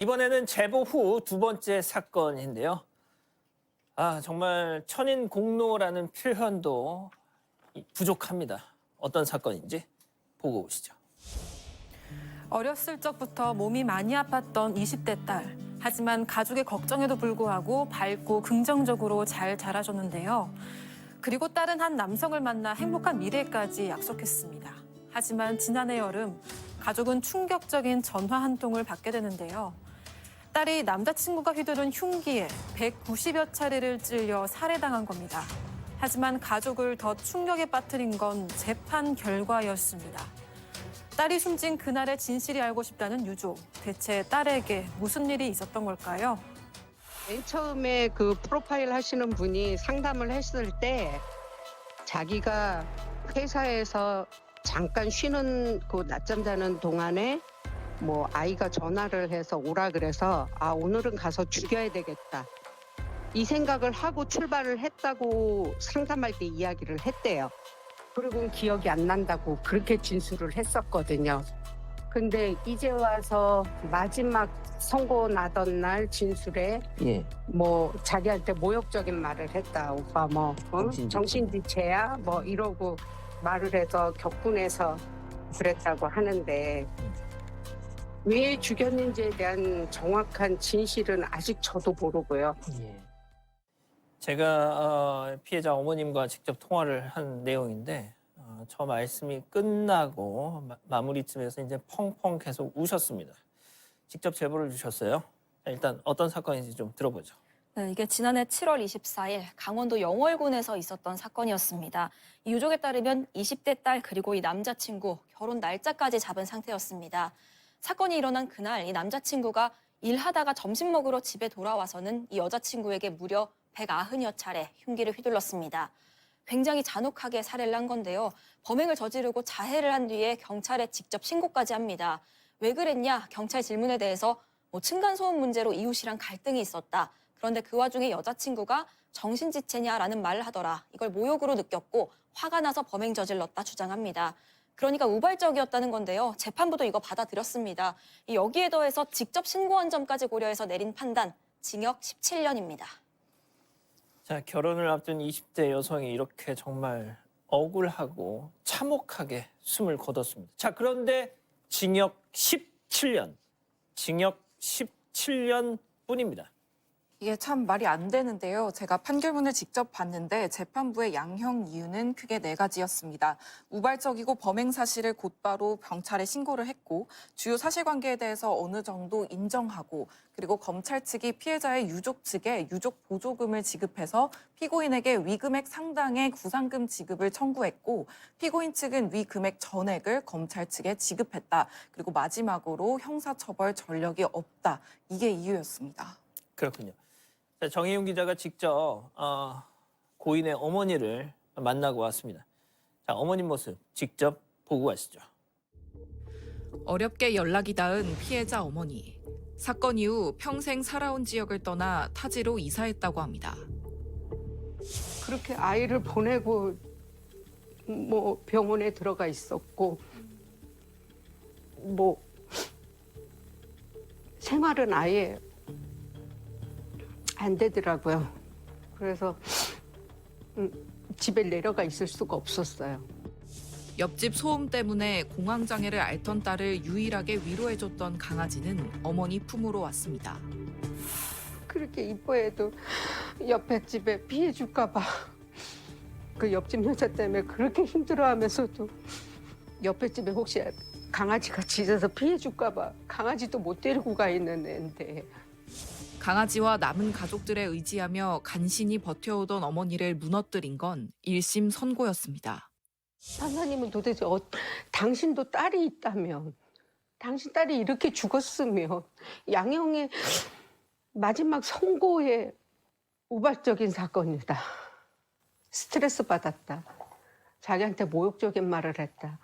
이번에는 제보 후 두 번째 사건인데요. 정말 천인공노라는 표현도 부족합니다. 어떤 사건인지 보고 오시죠. 어렸을 적부터 몸이 많이 아팠던 20대 딸. 하지만 가족의 걱정에도 불구하고 밝고 긍정적으로 잘 자라줬는데요. 그리고 딸은 한 남성을 만나 행복한 미래까지 약속했습니다. 하지만 지난해 여름 가족은 충격적인 전화 한 통을 받게 되는데요. 딸이 남자친구가 휘두른 흉기에 190여 차례를 찔려 살해당한 겁니다. 하지만 가족을 더 충격에 빠뜨린 건 재판 결과였습니다. 딸이 숨진 그날의 진실이 알고 싶다는 유족. 대체 딸에게 무슨 일이 있었던 걸까요? 맨 처음에 그 프로파일 하시는 분이 상담을 했을 때 자기가 회사에서 잠깐 쉬는 그 낮잠 자는 동안에 뭐 아이가 전화를 해서 오라 그래서 오늘은 가서 죽여야 되겠다. 이 생각을 하고 출발을 했다고 상담할 때 이야기를 했대요. 그리고 기억이 안 난다고 그렇게 진술을 했었거든요. 근데 이제 와서 마지막 선고 나던 날 진술에 뭐 자기한테 모욕적인 말을 했다. 오빠 뭐 정신지체야 뭐 이러고 말을 해서 격분해서 그랬다고 하는데 왜 죽였는지에 대한 정확한 진실은 아직 저도 모르고요. 제가 피해자 어머님과 직접 통화를 한 내용인데 저 말씀이 끝나고 마무리쯤에서 이제 펑펑 계속 우셨습니다. 직접 제보를 주셨어요. 일단 어떤 사건인지 좀 들어보죠. 네, 이게 지난해 7월 24일 강원도 영월군에서 있었던 사건이었습니다. 이 유족에 따르면 20대 딸 그리고 이 남자친구 결혼 날짜까지 잡은 상태였습니다. 사건이 일어난 그날 이 남자친구가 일하다가 점심 먹으러 집에 돌아와서는 이 여자친구에게 무려 190여 차례 흉기를 휘둘렀습니다. 굉장히 잔혹하게 살해를 한 건데요. 범행을 저지르고 자해를 한 뒤에 경찰에 직접 신고까지 합니다. 왜 그랬냐? 경찰 질문에 대해서 층간소음 문제로 이웃이랑 갈등이 있었다. 그런데 그 와중에 여자친구가 정신지체냐라는 말을 하더라. 이걸 모욕으로 느꼈고 화가 나서 범행 저질렀다 주장합니다. 그러니까 우발적이었다는 건데요. 재판부도 이거 받아들였습니다. 여기에 더해서 직접 신고한 점까지 고려해서 내린 판단, 징역 17년입니다. 자, 결혼을 앞둔 20대 여성이 이렇게 정말 억울하고 참혹하게 숨을 거뒀습니다. 자, 그런데 징역 17년, 징역 17년 뿐입니다. 이게 참 말이 안 되는데요. 제가 판결문을 직접 봤는데 재판부의 양형 이유는 크게 네 가지였습니다. 우발적이고 범행 사실을 곧바로 경찰에 신고를 했고 주요 사실관계에 대해서 어느 정도 인정하고 그리고 검찰 측이 피해자의 유족 측에 유족 보조금을 지급해서 피고인에게 위금액 상당의 구상금 지급을 청구했고 피고인 측은 위 금액 전액을 검찰 측에 지급했다. 그리고 마지막으로 형사처벌 전력이 없다. 이게 이유였습니다. 그렇군요. 자, 정혜윤 기자가 직접 고인의 어머니를 만나고 왔습니다. 자, 어머님 모습 직접 보고 가시죠. 어렵게 연락이 닿은 피해자 어머니. 사건 이후 평생 살아온 지역을 떠나 타지로 이사했다고 합니다. 그렇게 아이를 보내고 뭐 병원에 들어가 있었고 뭐 생활은 아예 안 되더라고요. 그래서 집에 내려가 있을 수가 없었어요. 옆집 소음 때문에 공황장애를 앓던 딸을 유일하게 위로해줬던 강아지는 어머니 품으로 왔습니다. 그렇게 이뻐해도 옆에 집에 피해 줄까 봐. 그 옆집 여자 때문에 그렇게 힘들어하면서도 옆에 집에 혹시 강아지가 짖어서 피해 줄까 봐 강아지도 못 데리고 가 있는 애인데. 강아지와 남은 가족들에 의지하며 간신히 버텨오던 어머니를 무너뜨린 건 1심 선고였습니다. 판사님은 도대체 당신도 딸이 있다면, 당신 딸이 이렇게 죽었으면 양형의 마지막 선고의 우발적인 사건이다. 스트레스 받았다. 자기한테 모욕적인 말을 했다.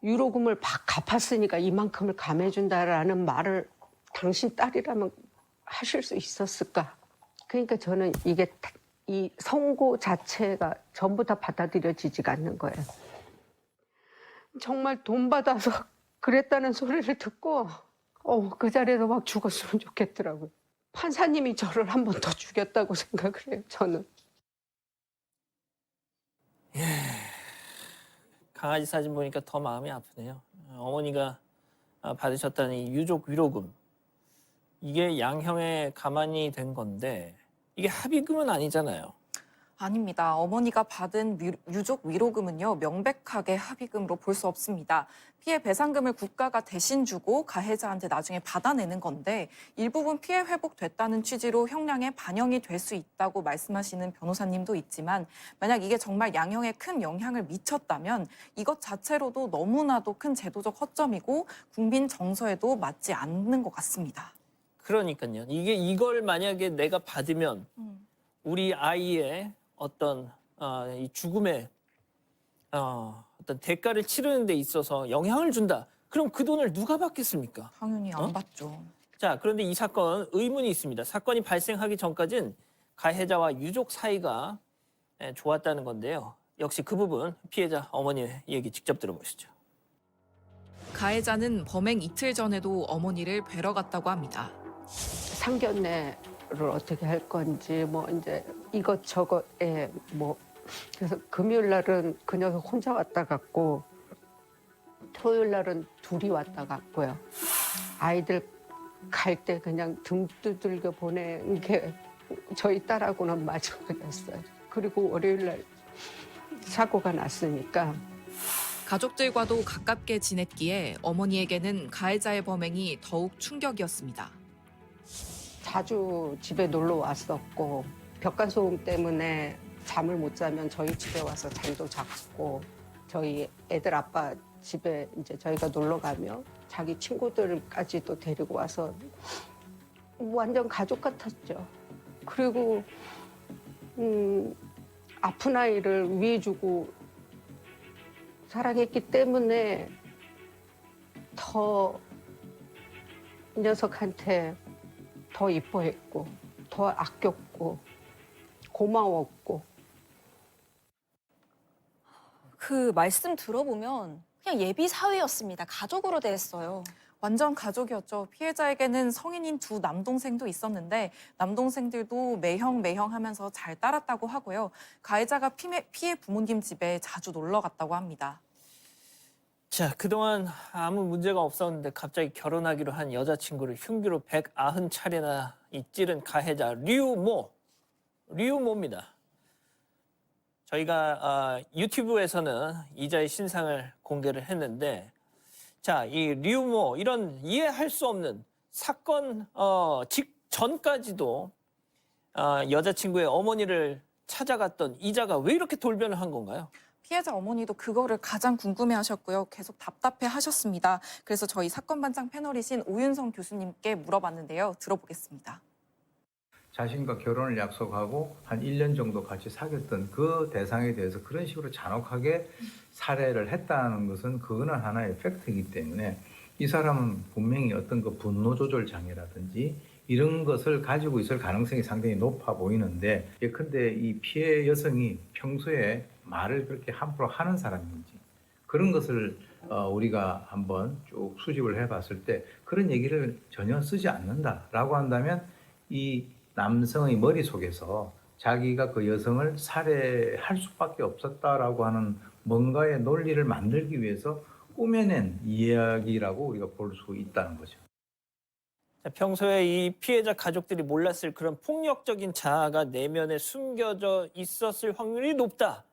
유로금을 갚았으니까 이만큼을 감해준다라는 말을 당신 딸이라면 하실 수 있었을까? 그러니까 저는 이 선고 자체가 전부 다 받아들여지지가 않는 거예요. 정말 돈 받아서 그랬다는 소리를 듣고 그 자리에서 막 죽었으면 좋겠더라고요. 판사님이 저를 한 번 더 죽였다고 생각을 해요, 저는. 강아지 사진 보니까 더 마음이 아프네요. 어머니가 받으셨다는 이 유족 위로금. 이게 양형에 가만히 된 건데 이게 합의금은 아니잖아요. 아닙니다. 어머니가 받은 유족 위로금은요, 명백하게 합의금으로 볼 수 없습니다. 피해 배상금을 국가가 대신 주고 가해자한테 나중에 받아내는 건데 일부분 피해 회복됐다는 취지로 형량에 반영이 될 수 있다고 말씀하시는 변호사님도 있지만 만약 이게 정말 양형에 큰 영향을 미쳤다면 이것 자체로도 너무나도 큰 제도적 허점이고 국민 정서에도 맞지 않는 것 같습니다. 그러니까요. 이걸 만약에 내가 받으면 우리 아이의 어떤 이 죽음의 어떤 대가를 치르는 데 있어서 영향을 준다. 그럼 그 돈을 누가 받겠습니까? 당연히 안 받죠. 자, 그런데 이 사건 의문이 있습니다. 사건이 발생하기 전까진 가해자와 유족 사이가 좋았다는 건데요. 역시 그 부분 피해자 어머니의 얘기 직접 들어보시죠. 가해자는 범행 이틀 전에도 어머니를 뵈러 갔다고 합니다. 상견례를 어떻게 할 건지 뭐 이제 이것저것에 뭐 그래서 금요일 날은 그 녀석 혼자 왔다 갔고 토요일 날은 둘이 왔다 갔고요. 아이들 갈 때 그냥 등 두들겨 보낸 게 저희 딸하고는 마지막이었어요. 그리고 월요일 날 사고가 났으니까 가족들과도 가깝게 지냈기에 어머니에게는 가해자의 범행이 더욱 충격이었습니다. 자주 집에 놀러 왔었고 벽간소음 때문에 잠을 못 자면 저희 집에 와서 잠도 잤고 저희 애들 아빠 집에 이제 저희가 놀러 가면 자기 친구들까지도 데리고 와서 완전 가족 같았죠. 그리고 아픈 아이를 위해주고 사랑했기 때문에 더 이 녀석한테 더 이뻐했고 더 아꼈고 고마웠고. 그 말씀 들어보면 그냥 예비 사위였습니다. 가족으로 대했어요. 완전 가족이었죠. 피해자에게는 성인인 두 남동생도 있었는데 남동생들도 매형 하면서 잘 따랐다고 하고요. 가해자가 피해 부모님 집에 자주 놀러 갔다고 합니다. 자, 그동안 아무 문제가 없었는데 갑자기 결혼하기로 한 여자친구를 흉기로 190차례나 찌른 가해자 류모입니다. 저희가 유튜브에서는 이자의 신상을 공개를 했는데 자, 이 류모 이런 이해할 수 없는 사건 직전까지도 여자친구의 어머니를 찾아갔던 이자가 왜 이렇게 돌변을 한 건가요? 피해자 어머니도 그거를 가장 궁금해하셨고요. 계속 답답해하셨습니다. 그래서 저희 사건 반장 패널이신 오윤성 교수님께 물어봤는데요. 들어보겠습니다. 자신과 결혼을 약속하고 한 1년 정도 같이 사귀었던 그 대상에 대해서 그런 식으로 잔혹하게 살해를 했다는 것은 그거는 하나의 팩트이기 때문에 이 사람은 분명히 어떤 그 분노 조절 장애라든지 이런 것을 가지고 있을 가능성이 상당히 높아 보이는데 예컨대 이 피해 여성이 평소에 말을 그렇게 함부로 하는 사람인지 그런 것을 우리가 한번 쭉 수집을 해봤을 때 그런 얘기를 전혀 쓰지 않는다라고 한다면 이 남성의 머릿속에서 자기가 그 여성을 살해할 수밖에 없었다라고 하는 뭔가의 논리를 만들기 위해서 꾸며낸 이야기라고 우리가 볼 수 있다는 거죠. 자, 평소에 이 피해자 가족들이 몰랐을 그런 폭력적인 자아가 내면에 숨겨져 있었을 확률이 높다.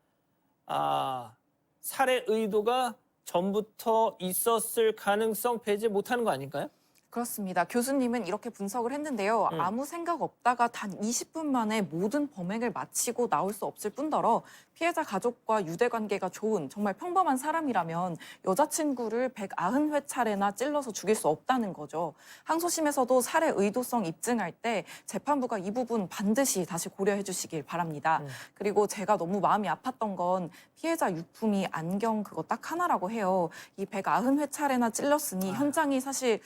살해 의도가 전부터 있었을 가능성 배제 못하는 거 아닐까요? 그렇습니다. 교수님은 이렇게 분석을 했는데요. 아무 생각 없다가 단 20분 만에 모든 범행을 마치고 나올 수 없을 뿐더러 피해자 가족과 유대관계가 좋은 정말 평범한 사람이라면 여자친구를 190회 차례나 찔러서 죽일 수 없다는 거죠. 항소심에서도 살해 의도성 입증할 때 재판부가 이 부분 반드시 다시 고려해 주시길 바랍니다. 그리고 제가 너무 마음이 아팠던 건 피해자 유품이 안경 그거 딱 하나라고 해요. 이 190회 차례나 찔렀으니 현장이 사실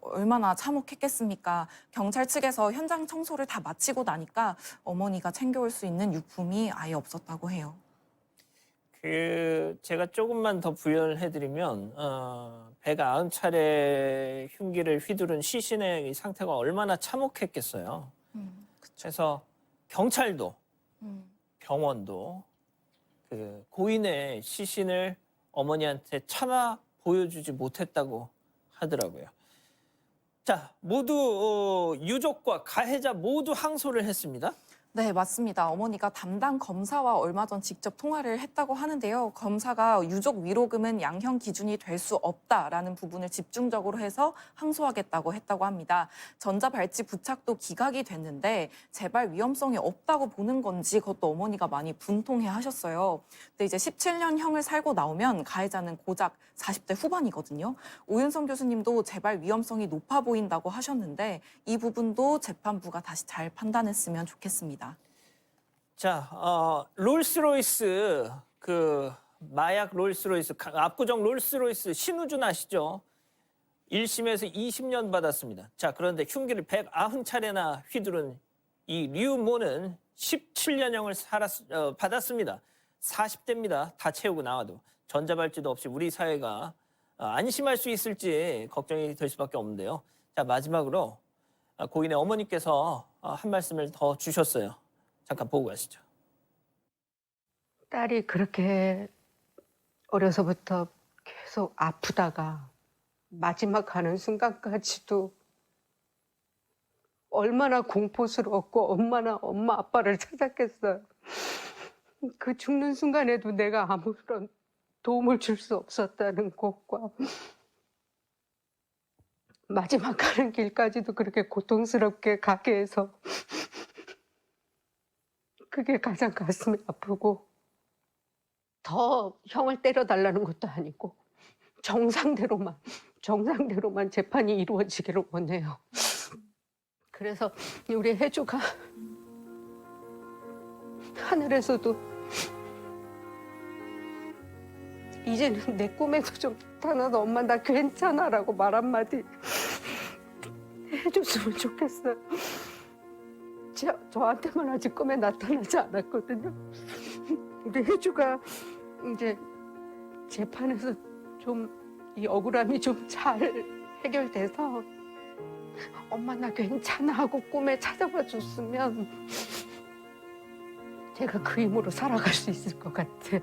얼마나 참혹했겠습니까? 경찰 측에서 현장 청소를 다 마치고 나니까 어머니가 챙겨올 수 있는 유품이 아예 없었다고 해요. 제가 조금만 더 부연을 해드리면 190차례 흉기를 휘두른 시신의 이 상태가 얼마나 참혹했겠어요. 그래서 경찰도 병원도 그 고인의 시신을 어머니한테 차마 보여주지 못했다고 하더라고요. 자, 모두 유족과 가해자 모두 항소를 했습니다. 네, 맞습니다. 어머니가 담당 검사와 얼마 전 직접 통화를 했다고 하는데요. 검사가 유족 위로금은 양형 기준이 될 수 없다라는 부분을 집중적으로 해서 항소하겠다고 했다고 합니다. 전자발찌 부착도 기각이 됐는데 재발 위험성이 없다고 보는 건지 그것도 어머니가 많이 분통해 하셨어요. 근데 이제 17년형을 살고 나오면 가해자는 고작 40대 후반이거든요. 오윤성 교수님도 재발 위험성이 높아 보인다고 하셨는데 이 부분도 재판부가 다시 잘 판단했으면 좋겠습니다. 자, 롤스로이스 그 마약 롤스로이스 압구정 롤스로이스 신우준 아시죠? 1심에서 20년 받았습니다. 자, 그런데 흉기를 190차례나 휘두른 이 류모는 17년형을 받았습니다. 40대입니다. 다 채우고 나와도 전자발찌도 없이 우리 사회가 안심할 수 있을지 걱정이 될 수밖에 없는데요. 자, 마지막으로 고인의 어머니께서 한 말씀을 더 주셨어요. 잠깐 보고 가시죠. 딸이 그렇게 어려서부터 계속 아프다가 마지막 가는 순간까지도 얼마나 공포스러웠고 얼마나 엄마 아빠를 찾았겠어요. 그 죽는 순간에도 내가 아무런 도움을 줄 수 없었다는 것과 마지막 가는 길까지도 그렇게 고통스럽게 가게 해서 그게 가장 가슴이 아프고 더 형을 때려달라는 것도 아니고 정상대로만 재판이 이루어지기를 원해요. 그래서 우리 혜주가 하늘에서도 이제는 내 꿈에도 좀 나타나서 엄마 나 괜찮아라고 말 한마디 해줬으면 좋겠어요. 저한테만 아직 꿈에 나타나지 않았거든요. 우리 혜주가 이제 재판에서 좀 이 억울함이 좀 잘 해결돼서 엄마 나 괜찮아 하고 꿈에 찾아봐 줬으면 제가 그 힘으로 살아갈 수 있을 것 같아요.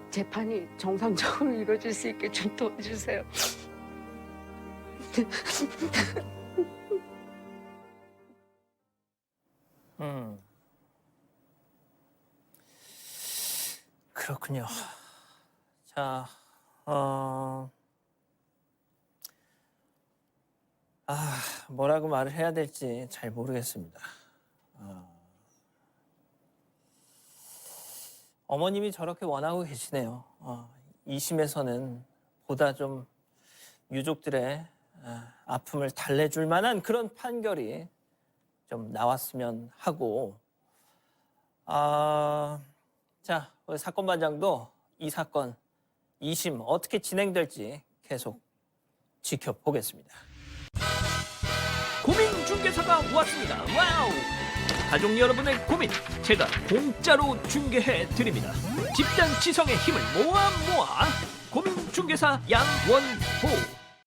재판이 정상적으로 이루어질 수 있게 좀 도와주세요. 그렇군요. 자, 뭐라고 말을 해야 될지 잘 모르겠습니다. 어머님이 저렇게 원하고 계시네요. 2심에서는 보다 좀 유족들의 아픔을 달래줄 만한 그런 판결이 좀 나왔으면 하고, 자, 우리 사건반장도 이 사건 2심 어떻게 진행될지 계속 지켜보겠습니다. 고민중개사가 왔습니다. 와우! 가족 여러분의 고민 제가 공짜로 중개해 드립니다. 집단 지성의 힘을 모아 고민중개사 양원호